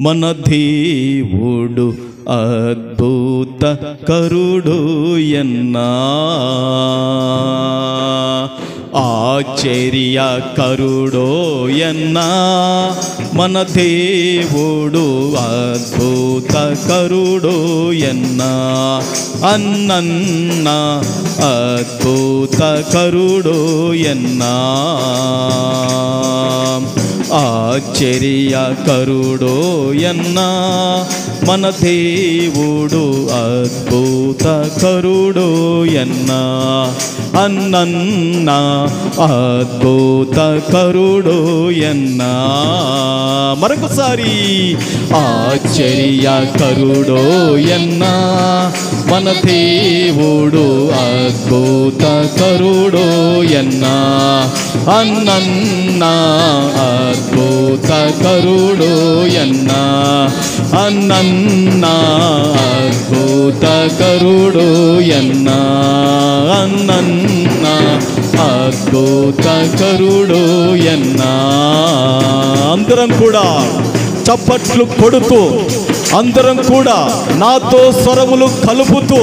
మన దేవుడు అద్భుత కరుడు ఎన్నా, ఆశ్చర్య కరుడో ఎన్నా. మన దేవుడు అద్భుత కరుడు ఎన్నా, అన్నన్న అద్భుత కరుడు ఎన్నా, ఆశ్చర్య కరుడో ఎన్నా. మన దేవుడు అద్భుత కరుడో ఎన్నా, అన్నన్న అద్భుత కరుడో ఎన్నా. మరొకసారి ఆశ్చర్య కరుడో ఎన్నా. మన దేవుడు అద్భుత కరుడో ఎన్నా, అన్నన్న అద్భుత కరుడో ఎన్నా, అన్నన్న అద్భుత కరుడో ఎన్నా, అన్నన్న అద్భుత కరుడో ఎన్నా. అందరం కూడా చప్పట్లు కొడుతూ, అందరం కూడా నాతో స్వరములు కలుపుతూ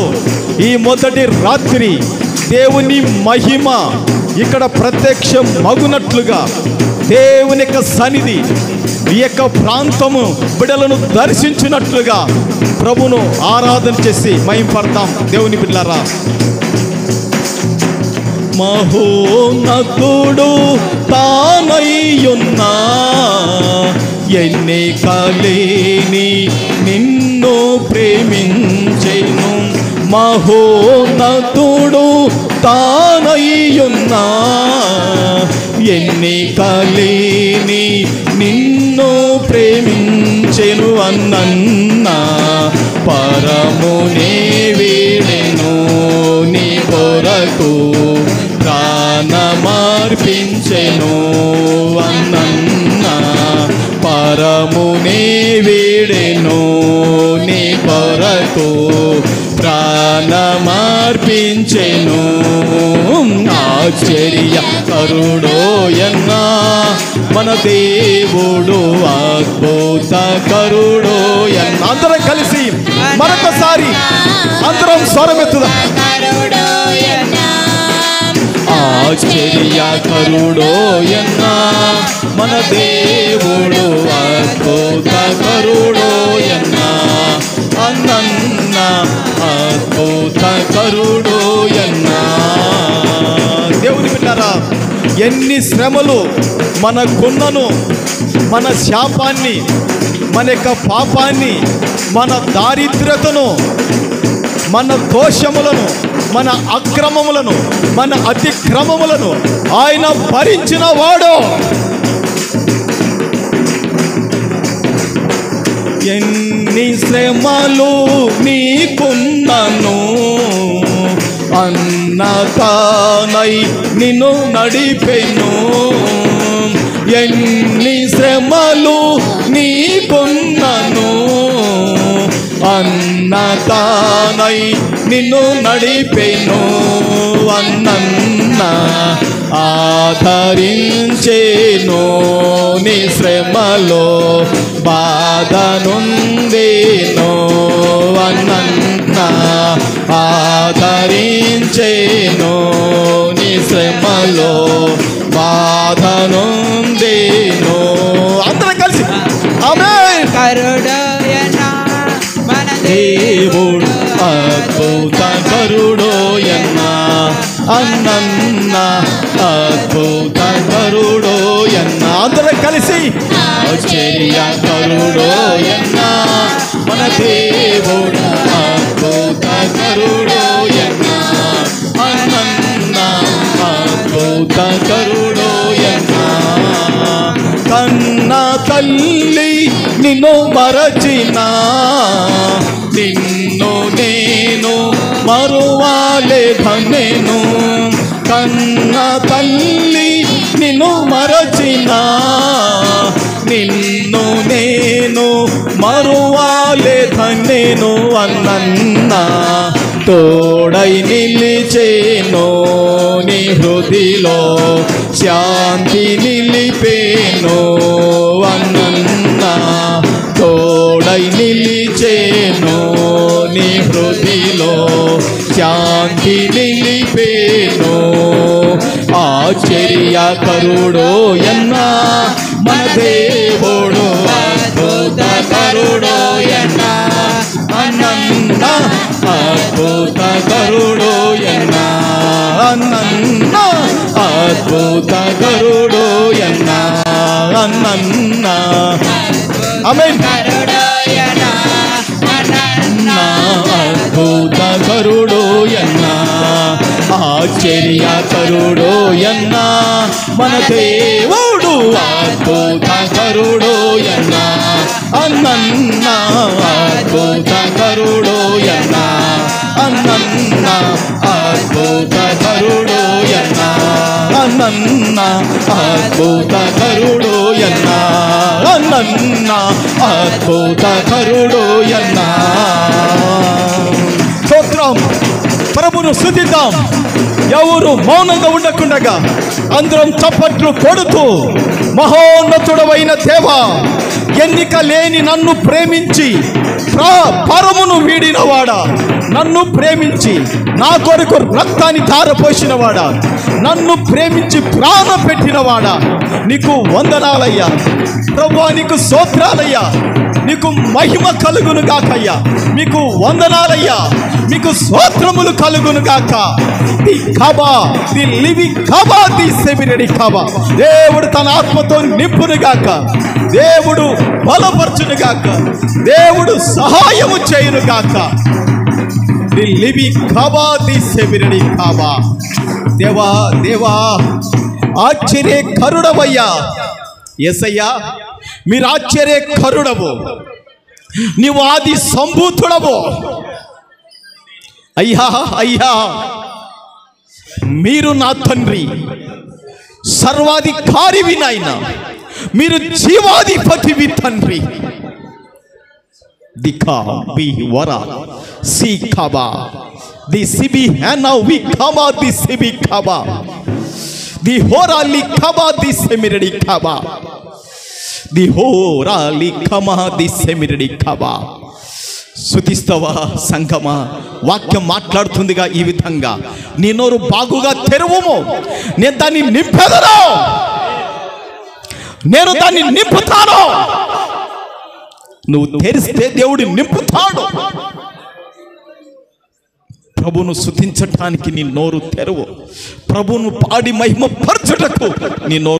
ఈ మొదటి రాత్రి దేవుని మహిమ ఇక్కడ ప్రత్యక్షం మగునట్లుగా దేవుని యొక్క సన్నిధి ఈ యొక్క ప్రాంతము బిడ్డలను దర్శించినట్లుగా ప్రభును ఆరాధన చేసి మహిమపడతాం. దేవుని బిడ్డలారా, మహోన్నతుడు తానయ్యున్నా, ఎన్నికలేని నిన్ను ప్రేమించెను. మహోన్నతుడు తానయ్యున్నా, ఎన్నికలేని నిన్ను ప్రేమించెను. అన్నన్న పరమునే వీడెను, నీ కొరకు ప్రాణమర్పించెను. అన్నన్న పరమునే వీడెను, నీ కొరకు ప్రాణమర్పించెను. ఆశ్చర్య కరుడో ఎన్నా, మన దేవుడు అద్భుత కరుడో ఎన్నా. అందరం కలిసి మరొకసారి అందరం స్వరమెత్తుదాం. ఆశ్చర్య కరుడో ఎన్నా, మన దేవుడు అద్భుత కరుడో ఎన్నా, అన్నన్న అద్భుత కరుడో ఎన్నా. దేవుని బిడ్డలారా, ఎన్ని శ్రమలు మనకున్నను, మన శాపాన్ని, మన యొక్క పాపాన్ని, మన దారిద్ర్యతను, మన దోషములను, మన అక్రమములను, మన అతిక్రమములను ఆయన భరించిన వాడు. ఎన్ని శ్రమలు నీకున్నను, అన్నతానై నిన్ను నడిపెను. ఎన్ని శ్రమలు నీకున్నను, అన్నతానై నిన్ను నడిపెను. అన్నన్న ఆదరించెను, నీ శ్రమలో బాధనుందేను. అన్నన్న ఆదరించెను, నీ శ్రమలో బాధనుందేను. అందరం కలిసి ఆమేన్. కరుడోయనా మన దేవుడు అద్భుత కరుడోయన్నా, అన్నన్న అద్భుత కరుడోయన్నా. అందరం కలిసి ఆశ్చర్య కరుడోయన్నా, మన దేవుడు అద్భుత కరుడోయన్నా, అన్నన్న అద్భుత కరుడోయన్నా. కన్న తల్లి నిన్ను మరచినా, నిన్ను నేను మరువాలేదనెను. కన్న తల్లి నిన్ను మరచినా, నిన్ను నేను మరువాలేదనెను. అన్నన్న తోడై నిలిచేను, నీ హృదిలో శాంతి నిలిపే నిలిచేను అన్న తోడై నిలిచేను నీ హృదిలో శాంతి నిలిపేను ఆశ్చర్యకరుడో ఎన్న మన దేవుడు అద్భుతకరుడో ఎన్న అన్న అద్భుతకరుడో ఎన్న అన్న అద్భుతకరుడో ఎన్న అన్న ఆమేన్ అద్భుతకరుడో ఎన్న ఆశ్చర్యకరుడో ఎన్న మన దేవుడు అద్భుతకరుడో ఎన్న అన్న అద్భుతకరుడో ఎన్న అన్న అద్భుతకరుడో ఎన్న అన్న అద్భుతకరుడో ఎన్న అన్న అద్భుతకరుడో ఎన్న స్తోత్రం ప్రభును స్తుతిద్దాం ఎవరు మౌనంగా ఉండకుండగా అందరం చప్పట్లు కొడుతూ మహోన్నతుడవైన దేవా ఎన్నిక లేని నన్ను ప్రేమించి పరమును వీడినవాడా నన్ను ప్రేమించి నా కొరకు రక్తాన్ని ధారపోసినవాడా నన్ను ప్రేమించి ప్రాణం పెట్టినవాడా నీకు వందనాలయ్యా ప్రభువా నీకు స్తోత్రాలయ్యా నీకు మహిమ కలుగును గాకయ్యా మీకు వందనాలయ్యా మీకు స్తోత్రములు కలుగును గాక ది కబా ది లివింగ్ కబా ది సెమినరీ కబా దేవుడు తన ఆత్మతో నింపును గాక దేవుడు బలపరచును గాక దేవుడు సహాయము చేయును గాక ది లివింగ్ కబా ది సెమినరీ కబా దేవా దేవా ఆశ్చర్యకరుడవయ్యా యేసయ్యా మీరు ఆశ్చర్యకరుడవు నీవు ఆది సంభూతుడవు అయ్యా అయ్యా మీరు నా తండ్రి సర్వాధికారివి నాయన మీరు జీవాధిపతివి తండ్రి దిఖా బి వరా సి ఖబా ది సిబి హనా వి ఖబా ది సిబి ఖబా ది హోరాలి ఖబా ది సెమిరడి ఖబా ది హోరాలి ఖమా ది సెమిరడి ఖబా స్తుతిస్తావా సంగమా వాక్యం మాట్లాడుతుందిగా ఈ విధంగా నీ నోరు బాగుగా తెరువుము నేను దాన్ని నింపెదను నేను దాన్ని నింపుతాను నువ్వు తెరిస్తే దేవుడు నింపుతాడు ప్రభును స్తుతించటానికి నీ నోరు తెరువు ప్రభును పాడి మహిమ పరచుటకు నీ నోరు